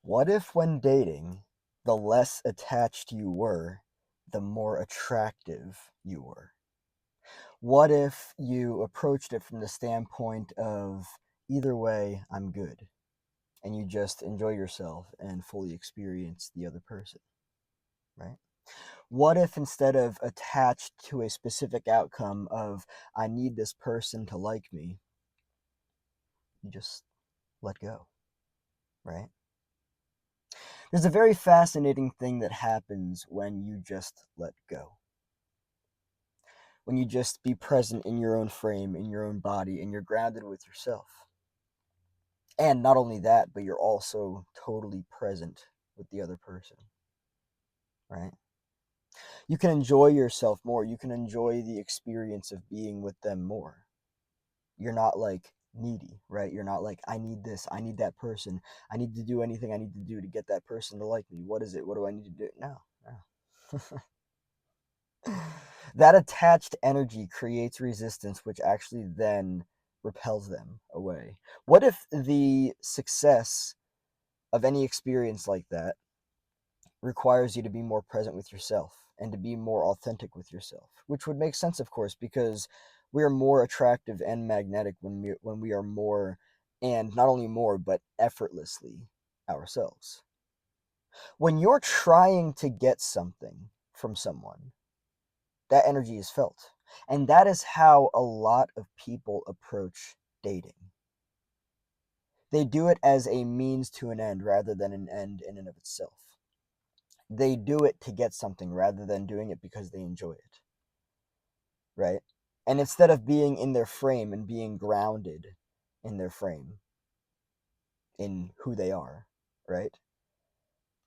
What if when dating, the less attached you were, the more attractive you were? What if you approached it from the standpoint of either way, I'm good, and you just enjoy yourself and fully experience the other person, right? What if instead of attached to a specific outcome of, I need this person to like me, you just let go, right? There's a very fascinating thing that happens when you just let go. When you just be present in your own frame, in your own body, and you're grounded with yourself. And not only that, but you're also totally present with the other person, right? You can enjoy yourself more. You can enjoy the experience of being with them more. You're not like needy, right? You're not like, I need this, I need that person, I need to do anything I need to do to get that person to like me. What is it? What do I need to do? No, no. That attached energy creates resistance, which actually then repels them away. What if the success of any experience like that requires you to be more present with yourself and to be more authentic with yourself? Which would make sense, of course, because we are more attractive and magnetic when we are more, and not only more, but effortlessly ourselves. When you're trying to get something from someone, that energy is felt. And that is how a lot of people approach dating. They do it as a means to an end rather than an end in and of itself. They do it to get something rather than doing it because they enjoy it, right? And instead of being in their frame and being grounded in their frame, in who they are, right?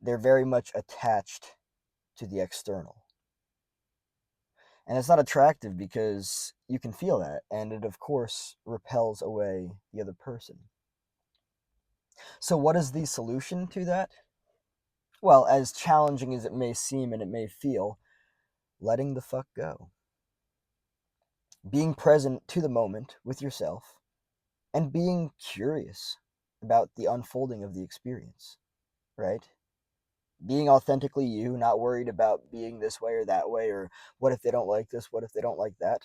They're very much attached to the external. And it's not attractive because you can feel that. And it, of course, repels away the other person. So, what is the solution to that? Well, as challenging as it may seem and it may feel, letting the fuck go. Being present to the moment with yourself and being curious about the unfolding of the experience, right? Being authentically you, not worried about being this way or that way, or what if they don't like this, what if they don't like that.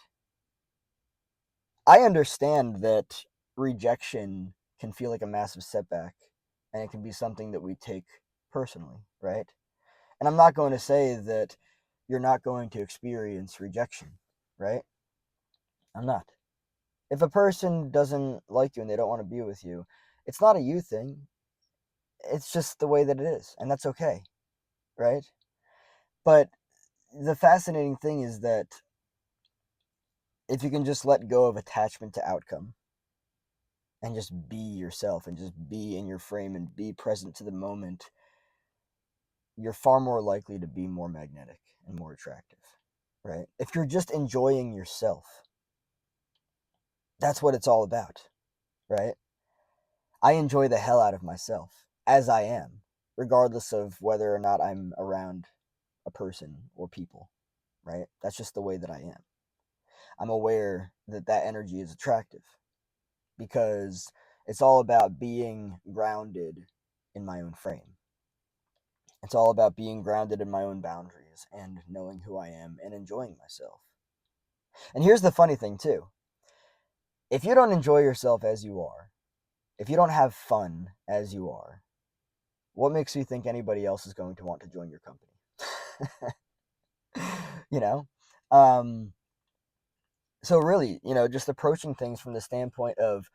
I understand that rejection can feel like a massive setback and it can be something that we take personally, right? And I'm not going to say that you're not going to experience rejection, right? I'm not. If a person doesn't like you and they don't want to be with you, it's not a you thing. It's just the way that it is, and that's okay, right? But the fascinating thing is that if you can just let go of attachment to outcome and just be yourself and just be in your frame and be present to the moment, you're far more likely to be more magnetic and more attractive, right? If you're just enjoying yourself, that's what it's all about, right? I enjoy the hell out of myself as I am, regardless of whether or not I'm around a person or people, right? That's just the way that I am. I'm aware that that energy is attractive because it's all about being grounded in my own frame. It's all about being grounded in my own boundaries and knowing who I am and enjoying myself. And here's the funny thing, too. If you don't enjoy yourself as you are, if you don't have fun as you are, what makes you think anybody else is going to want to join your company? you know? Um, so, really, just approaching things from the standpoint of,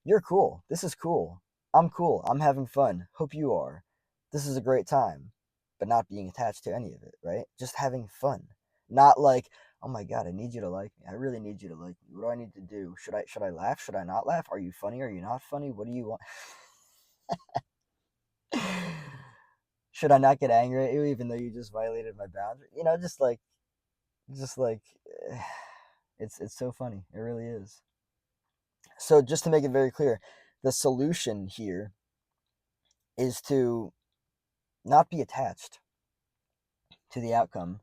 you're cool. This is cool. I'm cool. I'm having fun. Hope you are. This is a great time. But not being attached to any of it, right? Just having fun. Not like, oh my god, I need you to like me. I really need you to like me. What do I need to do? Should I laugh? Should I not laugh? Are you funny? Are you not funny? What do you want? Should I not get angry at you even though you just violated my boundary? Just like it's so funny. It really is. So just to make it very clear, the solution here is to not be attached to the outcome,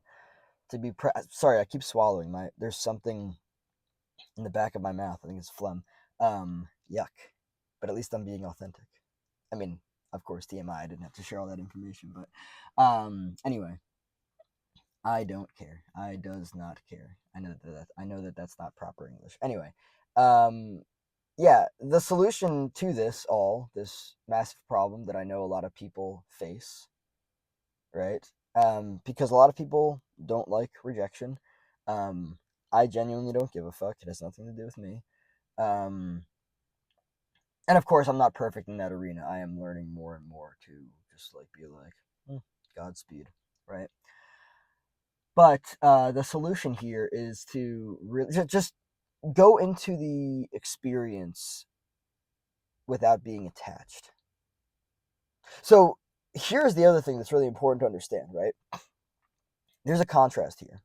to be sorry, I keep swallowing. There's something in the back of my mouth. I think it's phlegm. Yuck. But at least I'm being authentic. I mean, Of course, TMI, I didn't have to share all that information, but anyway, I don't care. I does not care. I know that that's not proper English. Anyway, um, yeah, the solution to this massive problem that I know a lot of people face, right? Because a lot of people don't like rejection. Um, I genuinely don't give a fuck. It has nothing to do with me. Um, and of course, I'm not perfect in that arena. I am learning more and more to just like be like, Godspeed, right? But the solution here is to really just go into the experience without being attached. So here's the other thing that's really important to understand, right? There's a contrast here.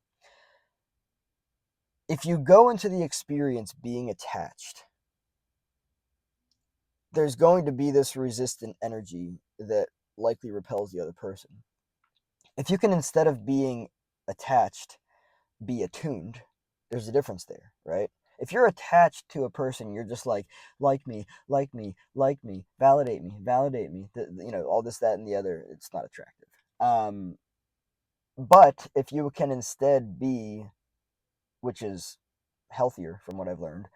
If you go into the experience being attached, there's going to be this resistant energy that likely repels the other person. If you can, instead of being attached, be attuned, there's a difference there, right? If you're attached to a person, you're just like me, like me, like me, validate me, validate me, all this, that, and the other. It's not attractive. But if you can instead be, which is healthier from what I've learned,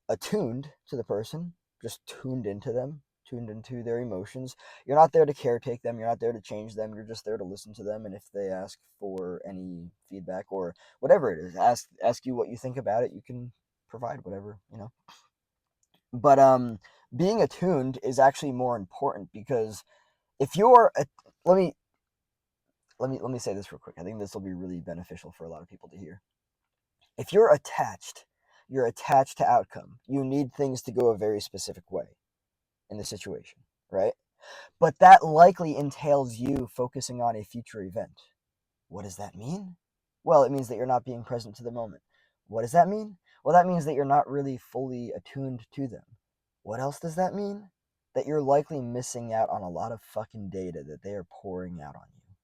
attuned to the person, just tuned into them, tuned into their emotions. You're not there to caretake them, you're not there to change them, you're just there to listen to them, and if they ask for any feedback or whatever it is, ask you what you think about it, you can provide whatever. But being attuned is actually more important, because if you're let me say this real quick. I think this will be really beneficial for a lot of people to hear. If you're attached to outcome. You need things to go a very specific way in the situation, right? But that likely entails you focusing on a future event. What does that mean? Well, it means that you're not being present to the moment. What does that mean? Well, that means that you're not really fully attuned to them. What else does that mean? That you're likely missing out on a lot of fucking data that they are pouring out on you.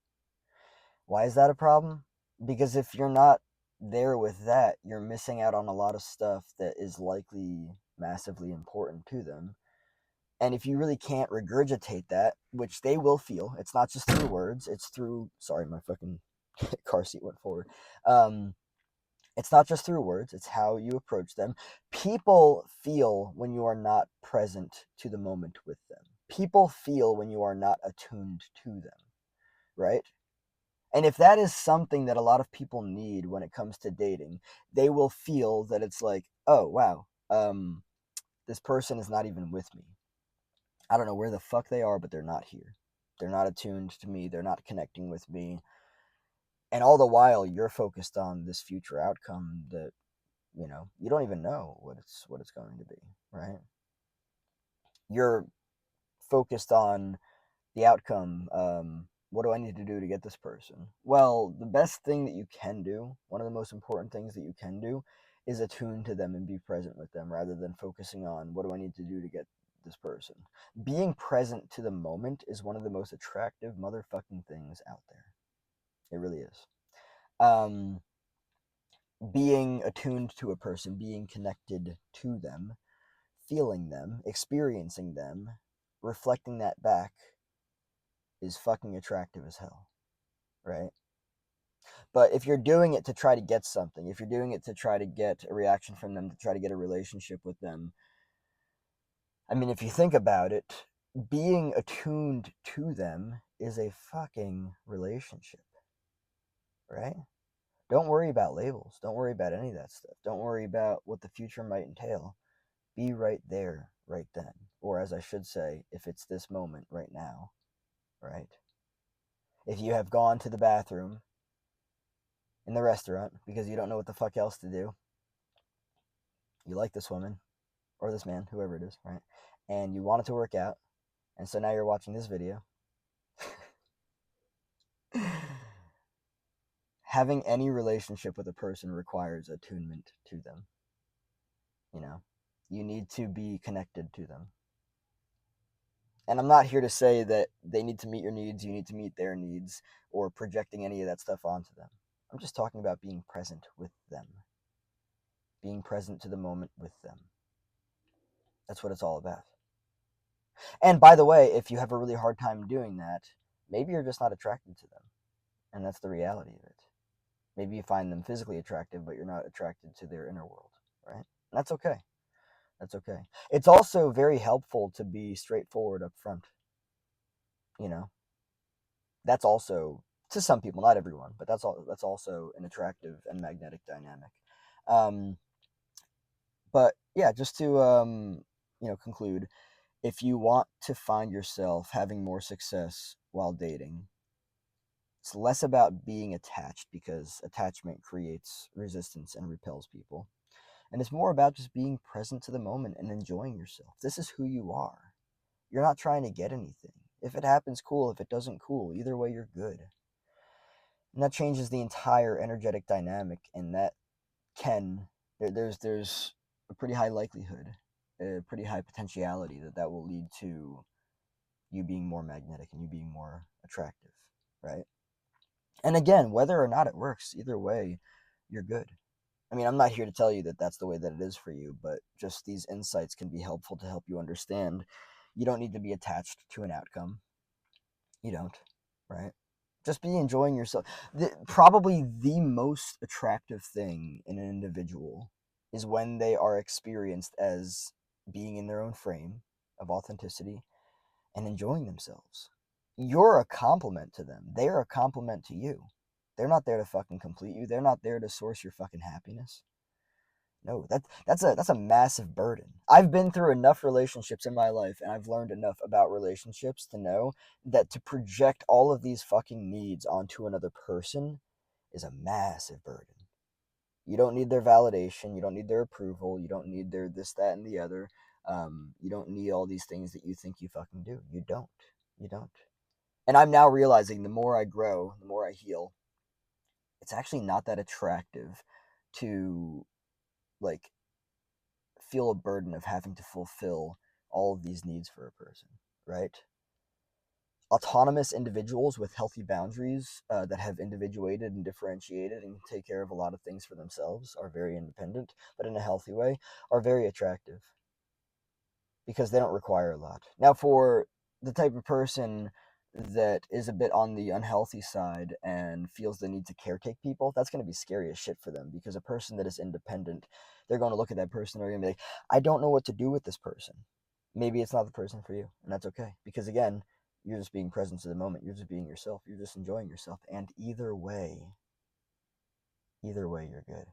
Why is that a problem? Because if you're not there with that, you're missing out on a lot of stuff that is likely massively important to them. And if you really can't regurgitate that, which they will feel, it's not just through words, it's through, sorry, my fucking car seat went forward. It's not just through words, it's how you approach them. People feel when you are not present to the moment with them. People feel when you are not attuned to them, right? And if that is something that a lot of people need when it comes to dating, they will feel that it's like, oh, wow, this person is not even with me. I don't know where the fuck they are, but they're not here. They're not attuned to me. They're not connecting with me. And all the while, you're focused on this future outcome that, you don't even know what it's going to be, right? You're focused on the outcome. What do I need to do to get this person? Well, the best thing that you can do, one of the most important things that you can do, is attune to them and be present with them rather than focusing on what do I need to do to get this person. Being present to the moment is one of the most attractive motherfucking things out there. It really is. Being attuned to a person, being connected to them, feeling them, experiencing them, reflecting that back is fucking attractive as hell, right? But if you're doing it to try to get something, if you're doing it to try to get a reaction from them, to try to get a relationship with them, I mean, if you think about it, being attuned to them is a fucking relationship, right? Don't worry about labels. Don't worry about any of that stuff. Don't worry about what the future might entail. Be right there, right then. Or as I should say, if it's this moment right now, right? If you have gone to the bathroom in the restaurant because you don't know what the fuck else to do, you like this woman or this man, whoever it is, right? And you want it to work out, and so now you're watching this video. Having any relationship with a person requires attunement to them. You need to be connected to them. And I'm not here to say that they need to meet your needs, you need to meet their needs, or projecting any of that stuff onto them. I'm just talking about being present with them. Being present to the moment with them. That's what it's all about. And by the way, if you have a really hard time doing that, maybe you're just not attracted to them. And that's the reality of it. Maybe you find them physically attractive, but you're not attracted to their inner world, right? And that's okay. That's okay. It's also very helpful to be straightforward up front. You know, that's also, to some people, not everyone, but that's also an attractive and magnetic dynamic. Um, but yeah, just to conclude, if you want to find yourself having more success while dating, it's less about being attached because attachment creates resistance and repels people. And it's more about just being present to the moment and enjoying yourself. This is who you are. You're not trying to get anything. If it happens, cool. If it doesn't, cool. Either way, you're good. And that changes the entire energetic dynamic. And that can, there's a pretty high likelihood, a pretty high potentiality that that will lead to you being more magnetic and you being more attractive, right? And again, whether or not it works, either way, you're good. I mean, I'm not here to tell you that that's the way that it is for you, but just these insights can be helpful to help you understand. You don't need to be attached to an outcome. You don't, right? Just be enjoying yourself. Probably the most attractive thing in an individual is when they are experienced as being in their own frame of authenticity and enjoying themselves. You're a compliment to them. They're a compliment to you. They're not there to fucking complete you. They're not there to source your fucking happiness. No, that's a massive burden. I've been through enough relationships in my life and I've learned enough about relationships to know that to project all of these fucking needs onto another person is a massive burden. You don't need their validation, you don't need their approval, you don't need their this, that, and the other. You don't need all these things that you think you fucking do. You don't. You don't. And I'm now realizing the more I grow, the more I heal, it's actually not that attractive to like feel a burden of having to fulfill all of these needs for a person, right? Autonomous individuals with healthy boundaries that have individuated and differentiated and take care of a lot of things for themselves are very independent, but in a healthy way, are very attractive because they don't require a lot. Now, for the type of person that is a bit on the unhealthy side and feels the need to caretake people, that's going to be scary as shit for them because a person that is independent, they're going to look at that person and they're going to be like, I don't know what to do with this person. Maybe it's not the person for you, and that's okay because again, you're just being present to the moment. You're just being yourself. You're just enjoying yourself. And either way, you're good.